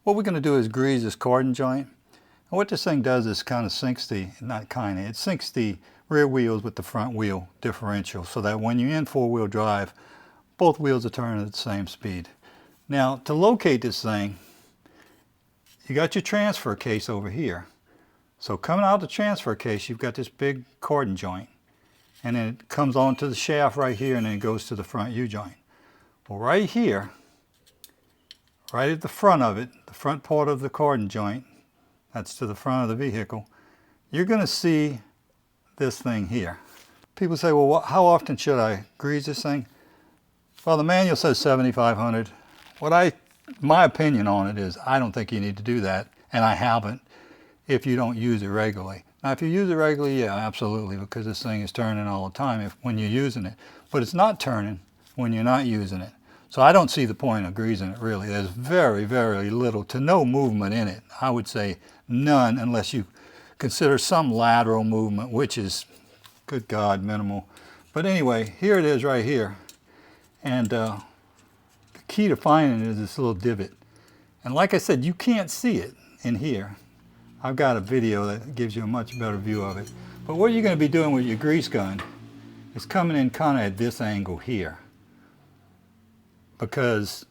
What we're going to do is grease this Cardan joint. And what this thing does is kind of sinks the, it sinks the rear wheels with the front wheel differential so that when you're in four-wheel drive, both wheels are turning at the same speed. Now, to locate this thing, you got your transfer case over here. So coming out of the transfer case, you've got this big Cardan joint. And then it comes onto the shaft right here and then it goes to the front U-joint. Well, right here, right at the front of it, the front part of the Cardan joint, that's to the front of the vehicle, you're going to see this thing here. People say, well, how often should I grease this thing? Well, the manual says 7,500. My opinion on it is I don't think you need to do that, and I haven't if you don't use it regularly. Now, if you use it regularly, yeah, absolutely, because this thing is turning all the time when you're using it. But it's not turning when you're not using it. So I don't see the point of greasing it, really. There's very, very little to no movement in it. I would say none, unless you consider some lateral movement, which is, good God, minimal. But anyway, here it is right here. And the key to finding it is this little divot. And like I said, you can't see it in here. I've got a video that gives you a much better view of it. But what you're going to be doing with your grease gun is coming in kind of at this angle here. Because,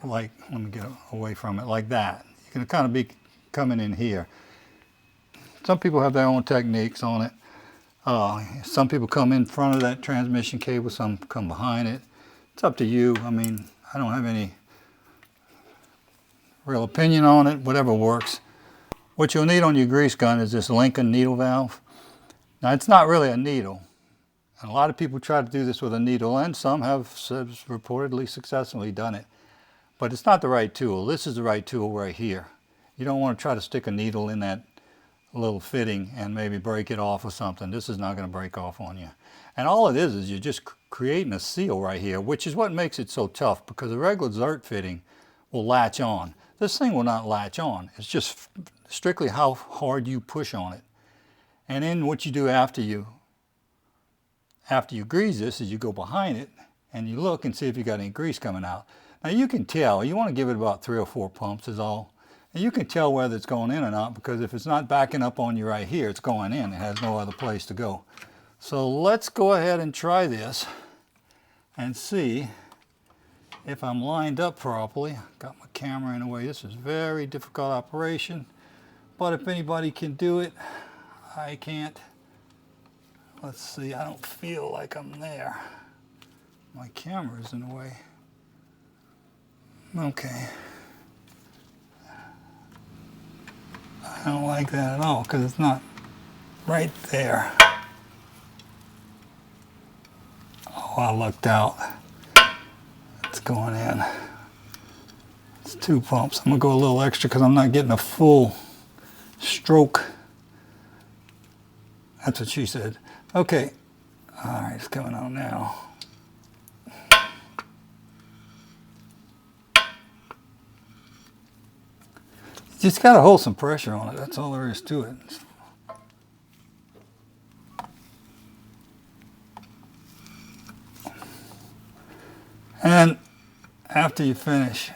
like, let me get away from it, like that. You're going to kind of be coming in here. Some people have their own techniques on it. Some people come in front of that transmission cable, some come behind it. It's up to you. I mean, I don't have any real opinion on it, whatever works. What you'll need on your grease gun is this Lincoln needle valve. Now, it's not really a needle. And a lot of people try to do this with a needle, and some have reportedly successfully done it. But it's not the right tool. This is the right tool right here. You don't want to try to stick a needle in that little fitting and maybe break it off or something. This is not going to break off on you. And all it is you're just creating a seal right here, which is what makes it so tough, because a regular dessert fitting will latch on. This thing will not latch on. It's just strictly how hard you push on it. And then what you do after you grease this is you go behind it and you look and see if you got any grease coming out. Now you can tell, you want to give it about 3 or 4 pumps is all. And you can tell whether it's going in or not, because if it's not backing up on you right here, it's going in. It has no other place to go. So let's go ahead and try this and see if I'm lined up properly. Got my camera in the way. This is a very difficult operation, but if anybody can do it, I can't. Let's see, I don't feel like I'm there. My camera's in the way. Okay. I don't like that at all because it's not right there. Oh, I lucked out. It's going in. It's 2 pumps. I'm gonna go a little extra because I'm not getting a full stroke. That's what she said. Okay, all right, it's coming on now. Just gotta hold some pressure on it, that's all there is to it. And after you finish,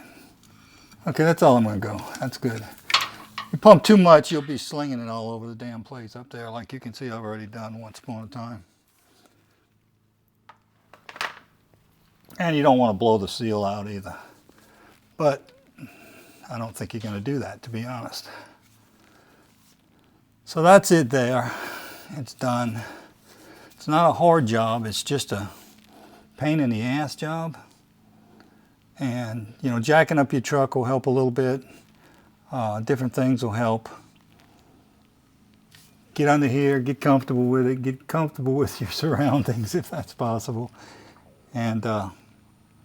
okay, that's all I'm gonna go, that's good. You pump too much, you'll be slinging it all over the damn place up there, like you can see I've already done once upon a time. And you don't want to blow the seal out either. But I don't think you're going to do that, to be honest. So that's it there. It's done. It's not a hard job, it's just a pain in the ass job. And, you know, jacking up your truck will help a little bit. Different things will help. Get under here, get comfortable with it, get comfortable with your surroundings if that's possible. And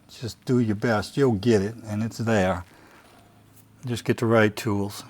just do your best. You'll get it, and it's there. Just get the right tools.